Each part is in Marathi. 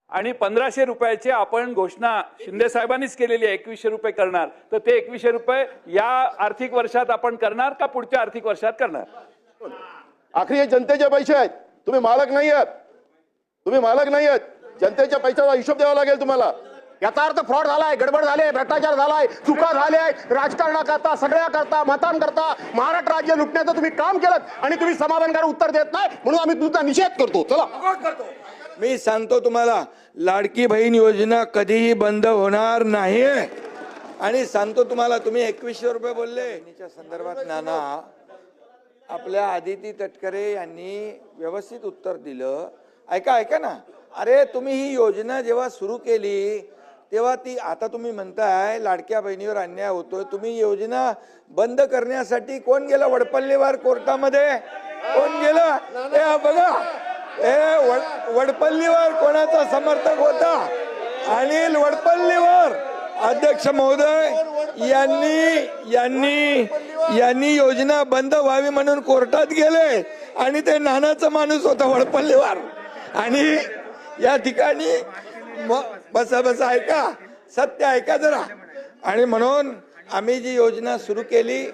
आणि 1500 रुपयाचे आपण घोषणा शिंदे साहेबांनीच केलेली आहे, 2100 रुपये करणार. तर ते 2100 रुपये या आर्थिक वर्षात आपण करणार का पुढच्या आर्थिक वर्षात करणार? आखरी हे जनतेचे पैसे आहेत, तुम्ही मालक नाही आहात, तुम्ही मालक नाही आहात. जनतेच्या पैशाचा हिशोब द्यावा लागेल तुम्हाला. याचा अर्थ फ्रॉड झालाय, गडबड झाली, भ्रष्टाचार झालाय, चुका झाल्या, राजकारणाकरता सगळ्याकरता मतांकरता महाराष्ट्र राज्य लुटण्याचं तुम्ही काम केलं आणि तुम्ही समाधानकारक उत्तर देत नाही, म्हणून आम्ही तुमचा निषेध करतो. चला, मी सांगतो तुम्हाला, लाडकी बहीण योजना कधीही बंद होणार नाही. आणि सांगतो तुम्हाला, तुम्ही 2100 रुपये बोलले च्या संदर्भात नाना आपल्या आदिती तटकरे यांनी व्यवस्थित उत्तर दिलं. ऐका ना, अरे तुम्ही ही योजना जेव्हा सुरू केली तेव्हा ती, आता तुम्ही म्हणताय लाडक्या बहिणीवर अन्याय होतोय, तुम्ही योजना बंद करण्यासाठी कोण गेलं वडपल्लीवर कोर्टामध्ये? कोण गेलं? हे बघा, वडपल्लीवर कोणाचा समर्थक होता? अनिल वडपल्लीवर. अध्यक्ष महोदय यांनी योजना बंद व्हावी म्हणून कोर्टात गेले आणि ते नानाचा माणूस होता वडपल्लीवर. आणि या ठिकाणी बसा ऐका, सत्य ऐका जरा. आणि म्हणून आम्ही जी योजना सुरू केली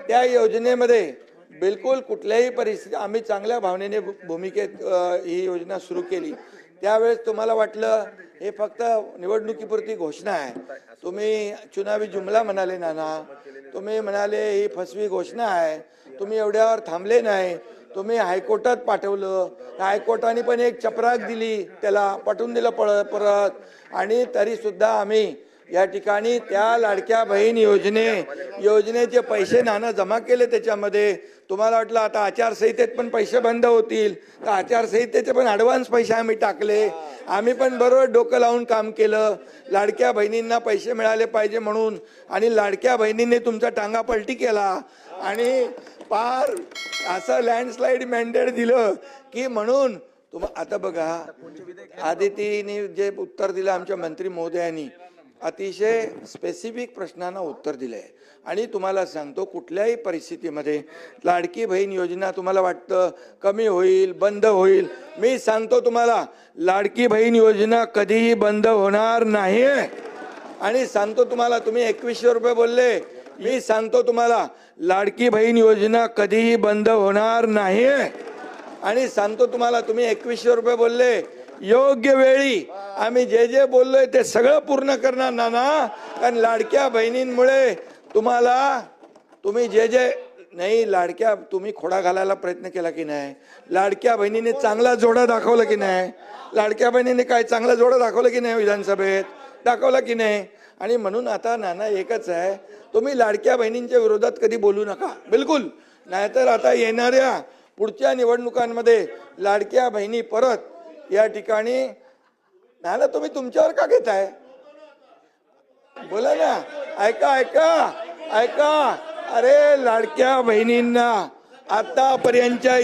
त्या योजनेमध्ये बिलकुल कुठल्याही परिस्थिती आम्ही चांगल्या भावनेने भूमिकेत ही योजना सुरू केली. त्यावेळेस तुम्हाला वाटलं हे फक्त निवडणुकीपुरती घोषणा आहे. तुम्ही चुनावी जुमला म्हणाले नाना, तुम्ही म्हणाले ही फसवी घोषणा आहे. तुम्ही एवढ्यावर थांबले नाही, तुम्ही हायकोर्टात पाठवलं. हायकोर्टाने पण एक चपराक दिली, त्याला पाठवून दिलं परत. आणि तरी सुद्धा आम्ही या ठिकाणी त्या लाडक्या बहीण योजनेचे पैसे नाना जमा केले. त्याच्यामध्ये तुम्हाला वाटलं आता आचारसंहितेत पण पैसे बंद होतील, तर आचारसंहितेचे पण ॲडव्हान्स पैसे आम्ही टाकले. आम्ही पण बरोबर डोकं लावून काम केलं, लाडक्या बहिणींना पैसे मिळाले पाहिजे म्हणून. आणि लाडक्या बहिणींनी तुमचा टांगा पलटी केला आणि पार असं लँडस्लाईड मॅन्डेट दिलं की म्हणून आता बघा, आदितीने जे उत्तर दिलं आमच्या मंत्री महोदयांनी, अतिशय स्पेसिफिक प्रश्नांना उत्तर दिलंय. आणि तुम्हाला सांगतो, कुठल्याही परिस्थितीमध्ये लाडकी बहीण योजना तुम्हाला वाटतं कमी होईल, बंद होईल, मी सांगतो तुम्हाला, लाडकी बहीण योजना कधीही बंद होणार नाही. आणि सांगतो तुम्हाला, तुम्ही 2100 रुपये बोलले, मी सांगतो तुम्हाला, लाडकी बहीण योजना कधीही बंद होणार नाही. आणि सांगतो तुम्हाला, तुम्ही 2100 रुपये बोलले, योग्य वेळी आम्ही जे जे बोललोय ते सगळं पूर्ण करणार नाना. कारण लाडक्या बहिणींमुळे तुम्ही जे नाही, लाडक्या तुम्ही खोडा घालायला प्रयत्न केला की नाही? लाडक्या बहिणीने चांगला जोडा दाखवला की नाही? लाडक्या बहिणीने काय चांगला जोडा दाखवला की नाही? विधानसभेत दाखवला की नाही? आणि म्हणून आता नाना एकच आहे, तुम्ही लाडक्या बहिणींच्या विरोधात कधी बोलू नका, बिलकुल. नाहीतर आता येणाऱ्या पुढच्या निवडणुकांमध्ये लाडक्या बहिणी परत या ठिकाणी नाना तुम्ही तुमच्यावर का घेताय? बोला ना, ऐका. अरे लाडक्या बहिणींना आतापर्यंतच्या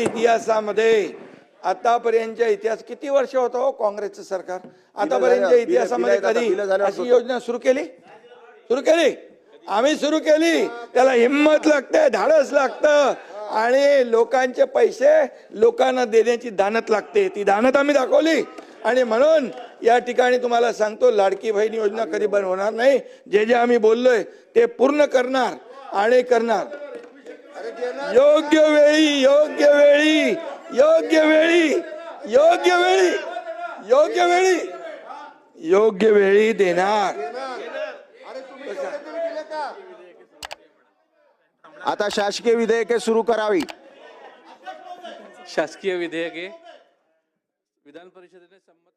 इतिहास किती वर्ष होतं हो काँग्रेसचं सरकार? आतापर्यंतच्या इतिहासामध्ये कधी अशी योजना सुरू केली? आम्ही सुरू केली. त्याला हिंमत लागते, धाडस लागतं आणि लोकांचे पैसे लोकांना देण्याची दानत लागते. ती दानत आम्ही दाखवली. आणि म्हणून या ठिकाणी तुम्हाला सांगतो, लाडकी बहीण योजना कधी बंद होणार नाही. जे आम्ही बोललोय ते पूर्ण करणार आणि करणार. योग्य वेळी देणार. आता शासकीय विधेयके सुरू करावी. शासकीय विधेयके विधान परिषदेने संमत